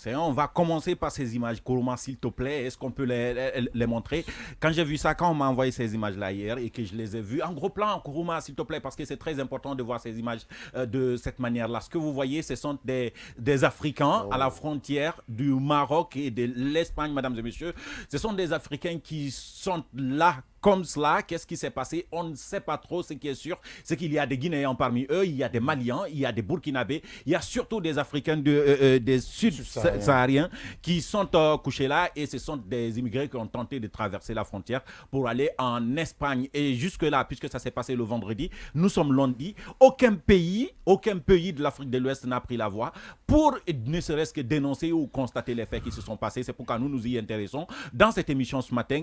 Français. On va commencer par ces images. Kourouma, s'il te plaît, est-ce qu'on peut les montrer? Quand j'ai vu ça, quand on m'a envoyé ces images-là hier et que je les ai vues en gros plan, Kourouma, s'il te plaît, parce que c'est très important de voir ces images de cette manière-là. Ce que vous voyez, ce sont des Africains à la frontière du Maroc et de l'Espagne, mesdames et messieurs. Ce sont des Africains qui sont là comme cela. Qu'est-ce qui s'est passé? On ne sait pas trop. Ce qui est sûr, c'est qu'il y a des Guinéens parmi eux, il y a des Maliens, il y a des Burkinabés, il y a surtout des Africains des Sud-Sahariens qui sont couchés là, et ce sont des immigrés qui ont tenté de traverser la frontière pour aller en Espagne. Et jusque-là, puisque ça s'est passé le vendredi, nous sommes lundi, aucun pays de l'Afrique de l'Ouest n'a pris la voix pour ne serait-ce que dénoncer ou constater les faits qui se sont passés. C'est pourquoi nous nous y intéressons dans cette émission ce matin.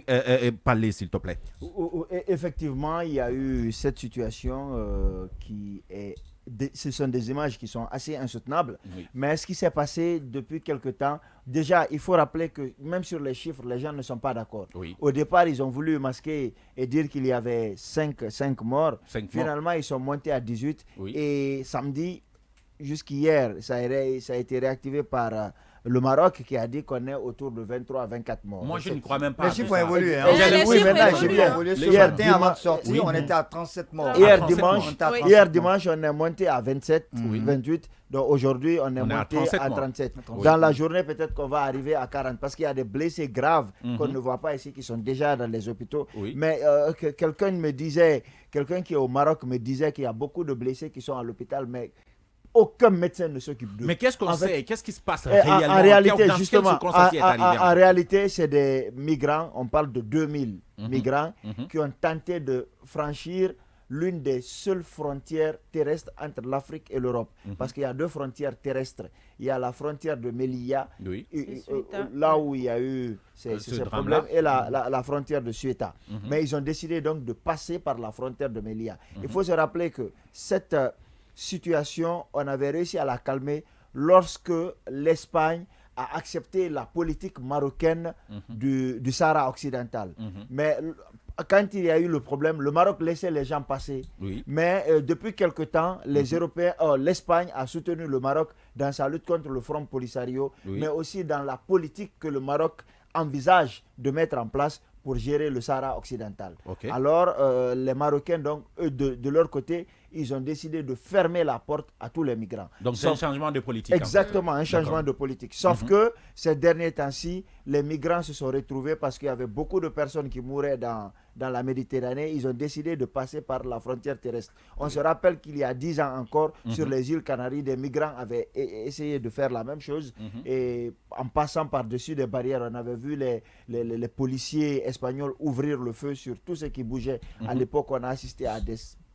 Parlez, s'il te plaît. Effectivement, il y a eu cette situation qui est... Ce sont des images qui sont assez insoutenables, oui. Mais ce qui s'est passé depuis quelque temps, déjà, il faut rappeler que même sur les chiffres, les gens ne sont pas d'accord. Oui. Au départ, ils ont voulu masquer et dire qu'il y avait 5 morts. Finalement, ils sont montés à 18. Oui. Et samedi, jusqu'hier, ça a été réactivé par... le Maroc qui a dit qu'on est autour de 23 à 24 morts. Moi, je ne crois même pas. Les chiffres ont évolué. Oui, maintenant, j'ai bien. Hier matin, avant de sortir, on était à 37 morts. Hier dimanche, on est monté à 27, 28. Donc aujourd'hui, on est monté à 37. Dans la journée, peut-être qu'on va arriver à 40 parce qu'il y a des blessés graves qu'on ne voit pas ici, qui sont déjà dans les hôpitaux. Mais quelqu'un qui est au Maroc me disait qu'il y a beaucoup de blessés qui sont à l'hôpital, mais aucun médecin ne s'occupe d'eux. Mais qu'est-ce qu'on sait? Qu'est-ce qui se passe réellement? En réalité, justement, en réalité, c'est des migrants. On parle de 2000 migrants qui ont tenté de franchir l'une des seules frontières terrestres entre l'Afrique et l'Europe. Parce qu'il y a 2 frontières terrestres. Il y a la frontière de Melilla, là où il y a eu ces problèmes, et la frontière de Ceuta. Mais ils ont décidé donc de passer par la frontière de Melilla. Il faut se rappeler que cette situation, on avait réussi à la calmer lorsque l'Espagne a accepté la politique marocaine du Sahara occidental. Mais quand il y a eu le problème, le Maroc laissait les gens passer. Mais depuis quelque temps, l'Espagne a soutenu le Maroc dans sa lutte contre le Front Polisario, mais aussi dans la politique que le Maroc envisage de mettre en place pour gérer le Sahara occidental. Alors, les Marocains, donc, eux, de leur côté, ils ont décidé de fermer la porte à tous les migrants. Donc, c'est un changement de politique. Exactement, un changement de politique. Sauf que ces derniers temps-ci, les migrants se sont retrouvés parce qu'il y avait beaucoup de personnes qui mouraient dans la Méditerranée. Ils ont décidé de passer par la frontière terrestre. On se rappelle qu'il y a 10 ans encore, sur les îles Canaries, des migrants avaient essayé de faire la même chose. Et en passant par-dessus des barrières, on avait vu les policiers espagnols ouvrir le feu sur tout ce qui bougeait. À l'époque, on a assisté à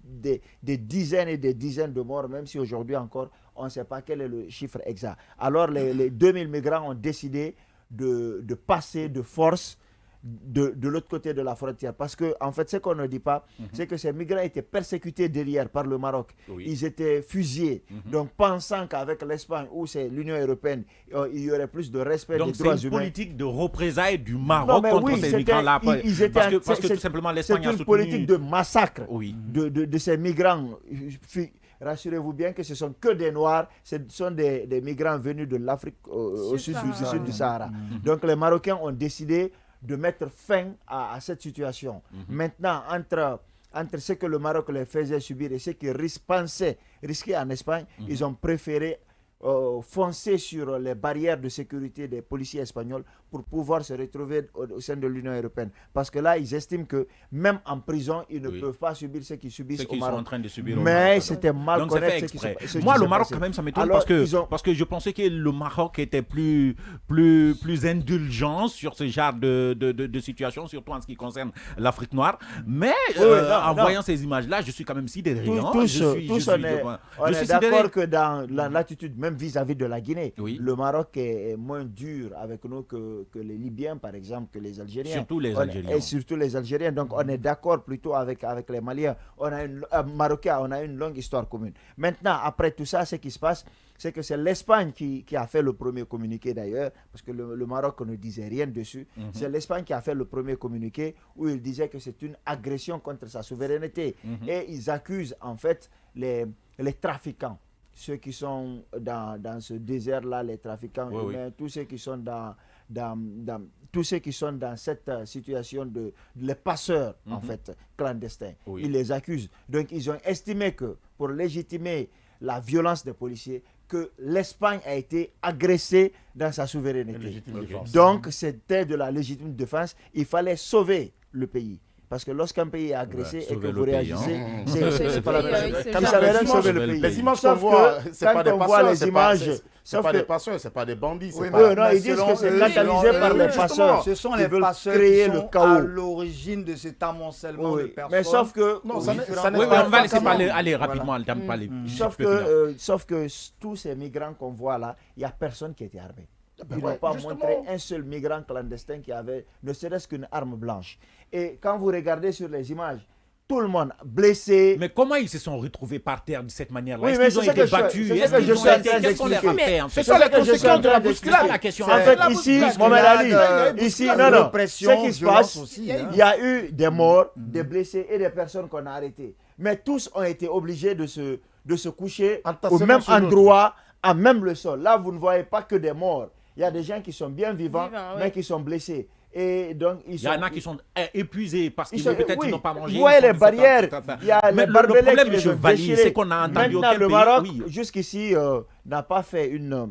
des dizaines et des dizaines de morts, même si aujourd'hui encore, on ne sait pas quel est le chiffre exact. Alors, les 2000 migrants ont décidé de passer de force de l'autre côté de la frontière. Parce que, en fait, ce qu'on ne dit pas, c'est que ces migrants étaient persécutés derrière par le Maroc. Ils étaient fusillés. Donc, pensant qu'avec l'Espagne ou c'est l'Union européenne, il y aurait plus de respect des droits humains. Donc, c'est une politique de représailles du Maroc contre ces migrants-là. Parce que tout simplement, l'Espagne a soutenu... C'est une politique de massacre de ces migrants. Rassurez-vous bien que ce ne sont que des Noirs, ce sont des migrants venus de l'Afrique au sud du Sahara. Donc, les Marocains ont décidé de mettre fin à cette situation. Maintenant, entre ce que le Maroc les faisait subir et ce qu'ils pensaient risquer en Espagne, ils ont préféré foncer sur les barrières de sécurité des policiers espagnols pour pouvoir se retrouver au sein de l'Union européenne. Parce que là, ils estiment que même en prison, ils ne peuvent pas subir ce qu'ils subissent au Maroc. Sont en train de subir mais c'était mal connaître ce qui Moi, le Maroc, quand même, ça m'étonne parce que je pensais que le Maroc était plus indulgent sur ce genre de situation, surtout en ce qui concerne l'Afrique noire. Mais en voyant ces images-là, je suis quand même sidéré. Tous on est d'accord que dans l'attitude, même vis-à-vis de la Guinée, le Maroc est moins dur avec nous que les Libyens, par exemple, que les Algériens. Surtout les Algériens. Et surtout les Algériens. Donc, on est d'accord plutôt avec les Maliens. Marocains, on a une longue histoire commune. Maintenant, après tout ça, ce qui se passe, c'est que c'est l'Espagne qui a fait le premier communiqué d'ailleurs, parce que le Maroc ne disait rien dessus. C'est l'Espagne qui a fait le premier communiqué où il disait que c'est une agression contre sa souveraineté. Et ils accusent en fait les trafiquants ceux qui sont dans ce désert-là, les trafiquants humains, tous ceux qui sont tous ceux qui sont dans cette situation les passeurs, en fait, clandestins. Ils les accusent. Donc, ils ont estimé que pour légitimer la violence des policiers, que l'Espagne a été agressée dans sa souveraineté. Donc, c'était de la légitime défense. Il fallait sauver le pays. Parce que lorsqu'un pays est agressé et que vous réagissez, c'est pas la peine. Vous savez rien sauver le pays. Les images qu'on voit, c'est pas des passeurs, c'est pas des passeurs, c'est pas des bandits. Non, ils disent que c'est catalysé par les passeurs. Ce sont les passeurs créer qui le sont chaos à l'origine de cet amoncellement de personnes. Mais sauf que... Non, ça on va laisser aller rapidement. Sauf que tous ces migrants qu'on voit là, il n'y a personne qui était armé. Ils n'ont pas montré un seul migrant clandestin qui avait ne serait-ce qu'une arme blanche. Et quand vous regardez sur les images, tout le monde blessé. Mais comment ils se sont retrouvés par terre de cette manière-là? Oui, Est-ce qu'ils ont été battus? Quelles sont les faits? C'est ça la conséquence de la bousculade. La question. En fait, ici, Mohamed Ali, ici, non, ce qui se passe, il y a eu des morts, des blessés et des personnes qu'on a arrêtées. Mais tous ont été obligés de se coucher au même endroit, à même le sol. Là, vous ne voyez pas que des morts. Il y a des gens qui sont bien vivants, mais qui sont blessés. Et donc, il y en a qui sont épuisés parce qu'ils peut-être n'ont pas mangé. Vous voyez les barrières. Il y a les barbelés qui les ont déchirés. C'est qu'on a entendu maintenant, le Maroc, jusqu'ici, n'a pas fait une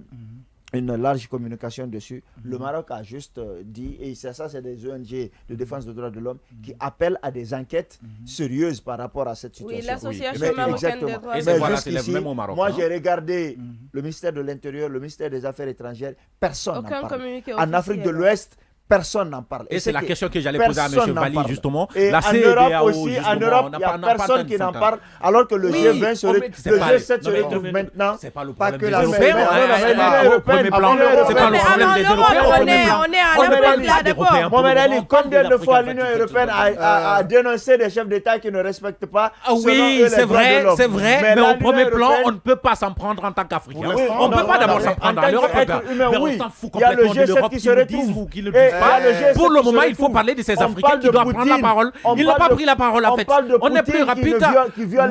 large communication dessus. Le Maroc a juste dit, et ça c'est des ONG de défense des droits de l'homme qui appellent à des enquêtes sérieuses par rapport à cette situation. Oui, l'association marocaine des droits de l'homme. Jusqu'ici, moi j'ai regardé le ministère de l'Intérieur, le ministère des Affaires étrangères, personne n'en parle. En Afrique de l'Ouest, personne n'en parle. Et c'est la question que j'allais poser à M. Valli, justement. Et en Europe aussi, en Europe, il n'y a personne qui n'en parle, alors que le G20 serait, le G7 se retrouve maintenant. C'est pas le Pas problème que des Européens. C'est pas le problème des Européens. On est à l'Europe, d'accord. Mohamed Ali, combien de fois l'Union européenne a dénoncé des chefs d'État qui ne respectent pas oui, c'est vrai, mais au premier plan, on ne peut pas s'en prendre en tant qu'Africain. On ne peut pas d'abord s'en prendre en Europe. Mais on s'en fout complètement de l'Europe qui le disent ou qui le disent. Pour le moment, il faut parler de ces Africains qui doivent prendre la parole. Ils n'ont pas pris la parole en fait. On est plus rapide.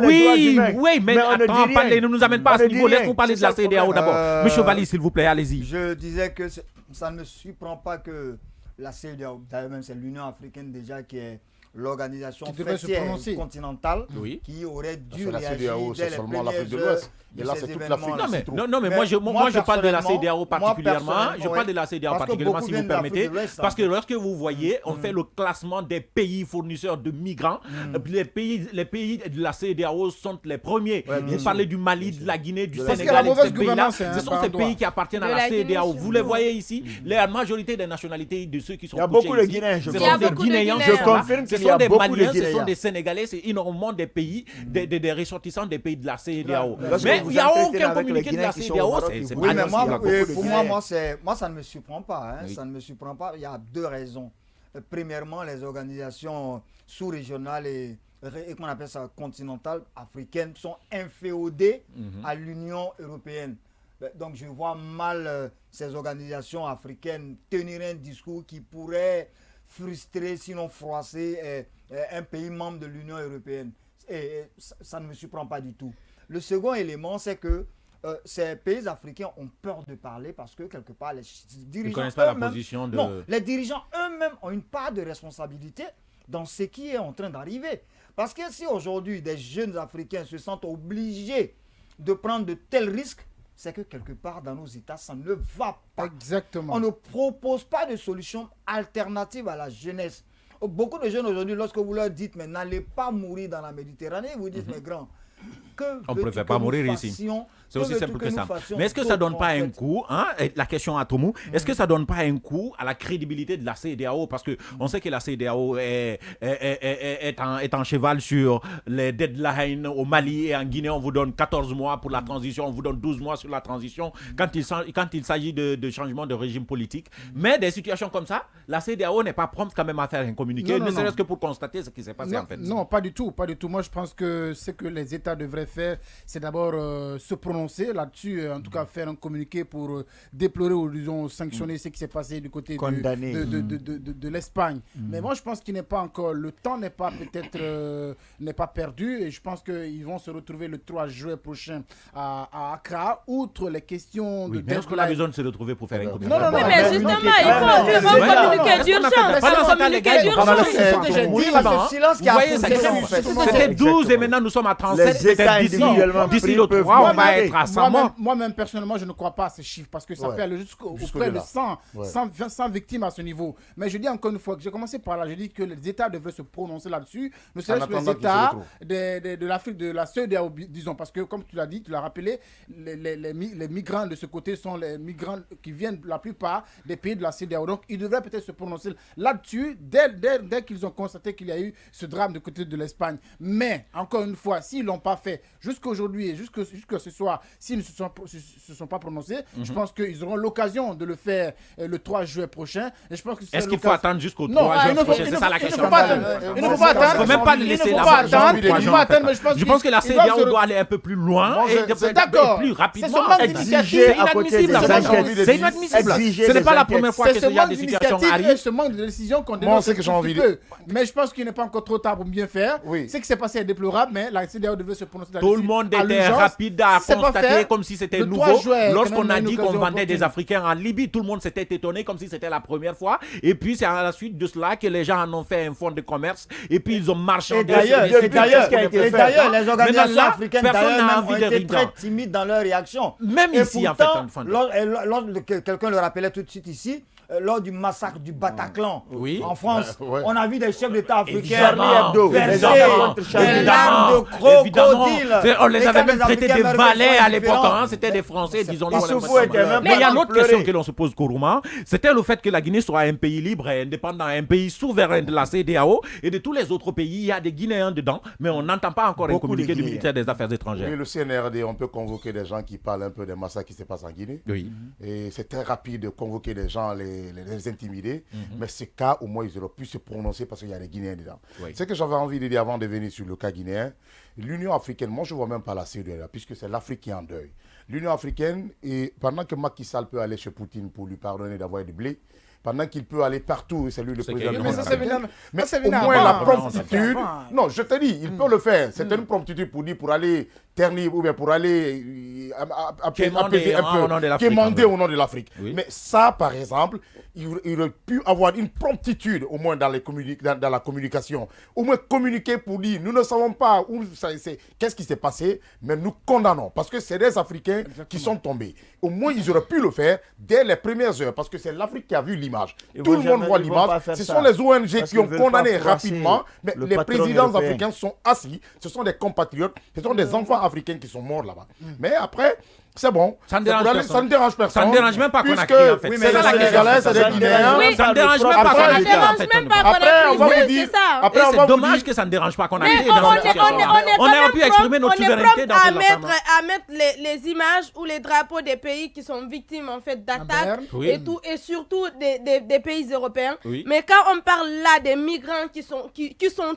Oui, mais attends, ne nous amène pas à ce niveau. Laisse-nous parler de la CEDEAO d'abord. Monsieur Valli, s'il vous plaît, allez-y. Je disais que ça ne me surprend pas que la CEDEAO, d'ailleurs même c'est l'Union africaine déjà qui est l'organisation continentale qui aurait dû réagir dès les premières heures. Et là, c'est toute l'Afrique. Non, mais moi je parle de la CEDEAO particulièrement. Je parle de la CEDEAO particulièrement, si vous permettez. Parce que lorsque vous voyez, on fait le classement des pays fournisseurs de migrants. Les pays de la CEDEAO sont les premiers. Vous parlez du Mali, de la Guinée, du Sénégal, et ces pays-là. Ce sont ces pays qui appartiennent à la CEDEAO. Vous les voyez ici. La majorité des nationalités de ceux qui sont couchés ici. Il y a beaucoup de Guinéens. Ce sont des Guinéens. Je confirme ce sont des Maliens, ce sont des Sénégalais, c'est énormément des pays, des ressortissants des pays de la CEDEAO. Mais il n'y a aucun communiqué de la CEDEAO. Oui, mais pour moi, ça ne me surprend pas. Ça ne me surprend pas. Il y a deux raisons. Premièrement, les organisations sous-régionales et qu'on appelle ça continentales, africaines, sont inféodées à l'Union européenne. Donc je vois mal ces organisations africaines tenir un discours qui pourrait frustrer, sinon froisser un pays membre de l'Union européenne. Et ça ne me surprend pas du tout. Le second élément, c'est que ces pays africains ont peur de parler parce que quelque part, les dirigeants ils connaissent pas la position de... Non, les dirigeants eux-mêmes ont une part de responsabilité dans ce qui est en train d'arriver. Parce que si aujourd'hui, des jeunes Africains se sentent obligés de prendre de tels risques, c'est que quelque part dans nos États, ça ne va pas. Exactement. On ne propose pas de solution alternative à la jeunesse. Beaucoup de jeunes aujourd'hui, lorsque vous leur dites, mais n'allez pas mourir dans la Méditerranée, ils vous disent, mais grand, on ne préfère pas mourir ici. C'est aussi simple que ça. Mais est-ce que ça ne donne pas un coup, la question à Tomou, est-ce que ça ne donne pas un coup à la crédibilité de la CEDEAO? Parce qu'on sait que la CEDEAO est en cheval sur les deadlines au Mali et en Guinée. On vous donne 14 mois pour la transition, on vous donne 12 mois sur la transition quand il s'agit de changement de régime politique. Mais des situations comme ça, la CEDEAO n'est pas prompte quand même à faire un communiqué, ne serait-ce que pour constater ce qui s'est passé en fait. Non, pas du tout. Moi, je pense que c'est que les États États devraient faire, c'est d'abord se prononcer là-dessus, en tout cas faire un communiqué pour déplorer ou disons sanctionner ce qui s'est passé du côté de l'Espagne. Mais moi je pense qu'il n'est pas encore, le temps n'est pas peut-être n'est pas perdu et je pense qu'ils vont se retrouver le 3 juin prochain à Accra, outre les questions de deadline. Est-ce qu'on a besoin de se retrouver pour faire un communiqué? Non, mais justement, il faut un communiqué d'urgence. C'était 12 et maintenant nous sommes à 37. Peut-être d'ici le 3, on va être à 100 morts. Moi-même, personnellement, je ne crois pas à ces chiffres parce que ça fait aller jusqu'auprès de 100 victimes à ce niveau. Mais je dis encore une fois que j'ai commencé par là, je dis que les États devraient se prononcer là-dessus, ne serait-ce que les États de l'Afrique, de la CEDEAO, disons, parce que comme tu l'as dit, tu l'as rappelé, les migrants de ce côté sont les migrants qui viennent la plupart des pays de la CEDEAO. Donc, ils devraient peut-être se prononcer là-dessus dès qu'ils ont constaté qu'il y a eu ce drame du côté de l'Espagne. Mais, encore une fois, s'ils ne l'ont pas fait jusqu'aujourd'hui et jusque ce soir, s'ils ne se sont pas prononcés, je pense qu'ils auront l'occasion de le faire le 3 juin prochain. Et je pense que est-ce qu'il faut attendre jusqu'au 3 juin prochain? C'est ça la question. Il ne faut pas attendre. Il ne faut même pas laisser la Je pense que la CEDEAO doit aller un peu plus loin et plus rapidement. C'est inadmissible. C'est inadmissible. Ce n'est pas la première fois que ce genre de situation arrive. Ce manque de décision qu'on dénonce un petit peu. Mais je pense qu'il n'est pas encore trop tard pour bien faire. Ce qui s'est passé est déplorable, mais la CEDEAO devait se prononcer là-dessus. Tout le monde était rapide à constater comme si c'était nouveau. Lorsqu'on a dit qu'on vendait des Africains en Libye, tout le monde s'était étonné comme si c'était la première fois. Et puis c'est à la suite de cela que les gens en ont fait un fonds de commerce. Et puis ils ont marché. Et d'ailleurs, les organisations africaines ont été très timides dans leur réaction. Même ici, en fait. Quelqu'un le rappelait tout de suite ici. Lors du massacre du Bataclan en France, on a vu des chefs d'État africains verser des larmes de crocodile. On les avait même traités des valets à l'époque. C'était des Français, disons-le. Mais il y a une autre question que l'on se pose, Kourouma. C'était le fait que la Guinée soit un pays libre et indépendant, un pays souverain de la CEDEAO et de tous les autres pays. Il y a des Guinéens dedans, mais on n'entend pas encore un communiqué du ministère des Affaires étrangères. Oui, le CNRD, on peut convoquer des gens qui parlent un peu des massacres qui se passent en Guinée. Oui. Et c'est très rapide de convoquer des gens, les intimider, mais ce cas, au moins, ils auraient pu se prononcer parce qu'il y a des Guinéens dedans. Oui. Ce que j'avais envie de dire avant de venir sur le cas guinéen, l'Union africaine, moi je ne vois même pas la CEDEAO, puisque c'est l'Afrique qui est en deuil. L'Union africaine, et pendant que Macky Sall peut aller chez Poutine pour lui pardonner d'avoir du blé, pendant qu'il peut aller partout, c'est lui le président. Mais au moins la promptitude, non, je te dis, il peut le faire. C'est une promptitude pour aller ternir ou bien pour aller quémander au nom de l'Afrique. Oui. Mais ça, par exemple, il aurait pu avoir une promptitude au moins dans la communication. Au moins communiquer pour dire, nous ne savons pas qu'est-ce qui s'est passé, mais nous condamnons. Parce que c'est des Africains qui sont tombés. Au moins, ils auraient pu le faire dès les premières heures, parce que c'est l'Afrique qui a vu l'image. Tout le monde voit l'image. Ce sont les ONG qui ont condamné rapidement, mais les présidents africains sont assis. Ce sont des compatriotes, ce sont des enfants africains qui sont morts là-bas. Mais après, c'est bon. Ça ne dérange personne. Ça ne dérange même pas qu'on a crié, en fait. C'est ça la Sénégalais, c'est des Guinéens. Ça ne dérange même pas qu'on a crié, en fait. Après, on va vous dire. C'est dommage que ça ne dérange pas qu'on a crié dans cette situation. On aurait pu exprimer notre souveraineté dans cette affaire. À mettre les images ou les drapeaux des pays qui sont victimes, en fait, d'attaques et surtout des pays européens. Mais quand on parle là des migrants qui sont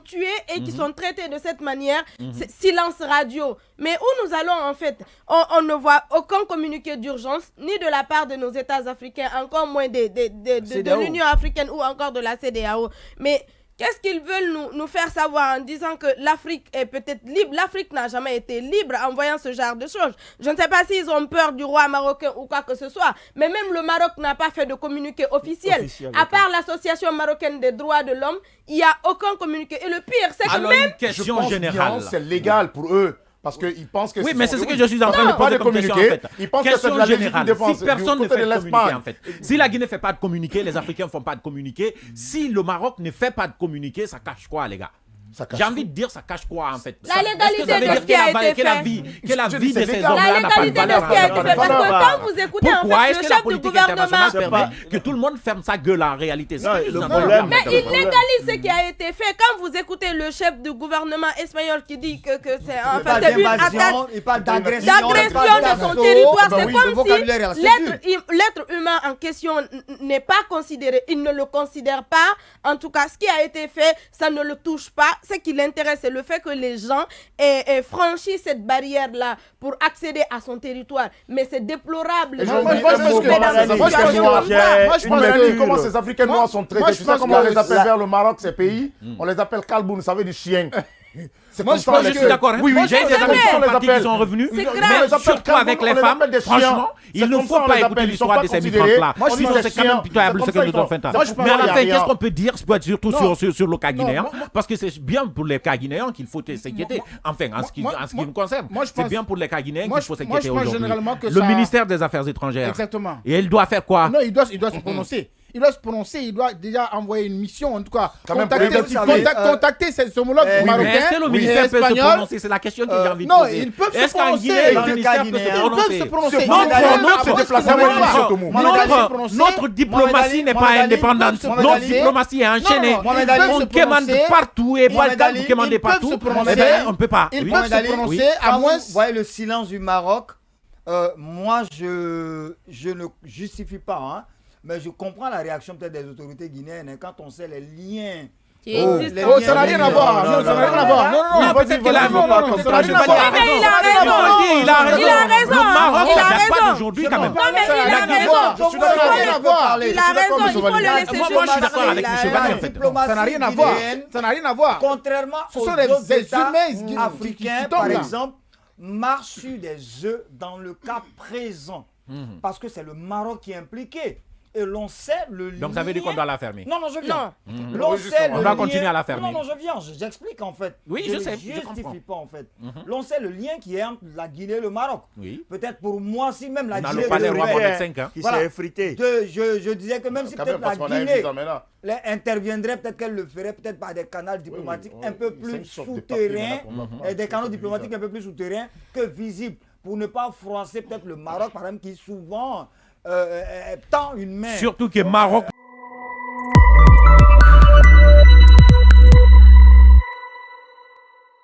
tués et qui sont traités de cette manière, c'est silence radio. Mais où nous allons, en fait, on ne voit aucun communiqué d'urgence, ni de la part de nos États africains, encore moins de l'Union africaine ou encore de la CEDEAO. Mais qu'est-ce qu'ils veulent nous faire savoir en disant que l'Afrique est peut-être libre? L'Afrique n'a jamais été libre en voyant ce genre de choses. Je ne sais pas s'ils ont peur du roi marocain ou quoi que ce soit, mais même le Maroc n'a pas fait de communiqué officiel. À part l'Association marocaine des droits de l'homme, il n'y a aucun communiqué. Et le pire, c'est que même... une question générale. C'est légal pour eux. Parce qu'ils pensent que mais c'est ce que je suis en train de poser comme question, en fait. Ils pensent que c'est de la légitime défense. Si personne ne fait de communiqué, en fait. Si la Guinée ne fait pas de communiqué, les Africains ne font pas de communiqué. Si le Maroc ne fait pas de communiqué, ça cache quoi, les gars? J'ai envie de dire, ça cache quoi, en fait? La légalité de ce qui a été fait. que la vie de ces La hommes-là n'a pas de légalité de ce valeur. qui a été fait. Parce que quand vous écoutez en Pourquoi fait est-ce le que la chef du politique internationale gouvernement... permet que tout le monde ferme sa gueule en réalité? Mais il légalise ce qui a été fait. Quand vous écoutez le chef du gouvernement espagnol qui dit que c'est une attaque, il parle d'agression de son territoire, c'est comme si si l'être humain en question n'est pas considéré, il ne le considère pas. En tout cas, ce qui a été fait, ça ne le touche pas. Ce qui l'intéresse, c'est le fait que les gens aient franchi cette barrière-là pour accéder à son territoire. Mais c'est déplorable. Moi, je pense que comment ces Africains noirs sont traités. Tu sais comment on les appelle vers le Maroc, ces pays? On les appelle kalboun, ça veut dire chien. Moi, je suis d'accord. Oui, j'ai des amis qui sont revenus, mais surtout avec les femmes, franchement, il ne faut pas écouter l'histoire de ces migrantes-là. Sinon, c'est quand même pitoyable ce que nous avons fait. Mais à la fin, qu'est-ce qu'on peut dire, surtout sur le cas guinéen? Parce que c'est bien pour les cas guinéens qu'il faut s'inquiéter. Enfin, en ce qui nous concerne, c'est bien pour les cas guinéens qu'il faut s'inquiéter aujourd'hui. Le ministère des Affaires étrangères. Exactement. Et il doit faire quoi? Non, il doit se prononcer. Il doit se prononcer, il doit déjà envoyer une mission, en tout cas, contacter ses homologues marocains. Mais est-ce que le ministère peut se prononcer? C'est la question que j'ai envie de poser. Non, ils peuvent se prononcer. Le ministère peut se prononcer. Notre diplomatie n'est pas indépendante. Notre diplomatie est enchaînée. On commande partout et Balkan vous commandez partout. On ne peut pas. Ils peuvent se prononcer à moins. Vous voyez le silence du Maroc. Moi, je ne justifie pas, hein. Mais je comprends la réaction peut-être des autorités guinéennes quand on sait les liens. Ça n'a rien à voir. Non, ça n'a rien à voir. Non, peut-être qu'il a raison. Le Maroc, ça date pas d'aujourd'hui quand même. Non, mais il a raison. Ça n'a rien à voir. Il a raison, il faut le laisser. Moi, je suis d'accord avec M. Valéry, en fait. Ça n'a rien à voir. Ça n'a rien à voir. Contrairement aux autres États africains, par exemple, marchent sur des œufs dans le cas présent. Parce que c'est le Maroc qui est impliqué. Et l'on sait le lien. Donc ça veut dire qu'on doit la fermer? Non, je viens. L'on sait le lien. On doit continuer à la fermer. Non, je viens. J'explique en fait. Oui, je sais. Je ne justifie pas en fait. L'on sait le lien qui est entre la Guinée et le Maroc. Oui. Peut-être pour moi, si même la Guinée. Qui s'est effrité. Je disais que même si peut-être la Guinée interviendrait, peut-être qu'elle le ferait, peut-être par des canaux diplomatiques un peu plus souterrains, des canaux diplomatiques un peu plus souterrains que visibles, pour ne pas froisser peut-être le Maroc, par exemple, qui souvent tend une main. Surtout que Maroc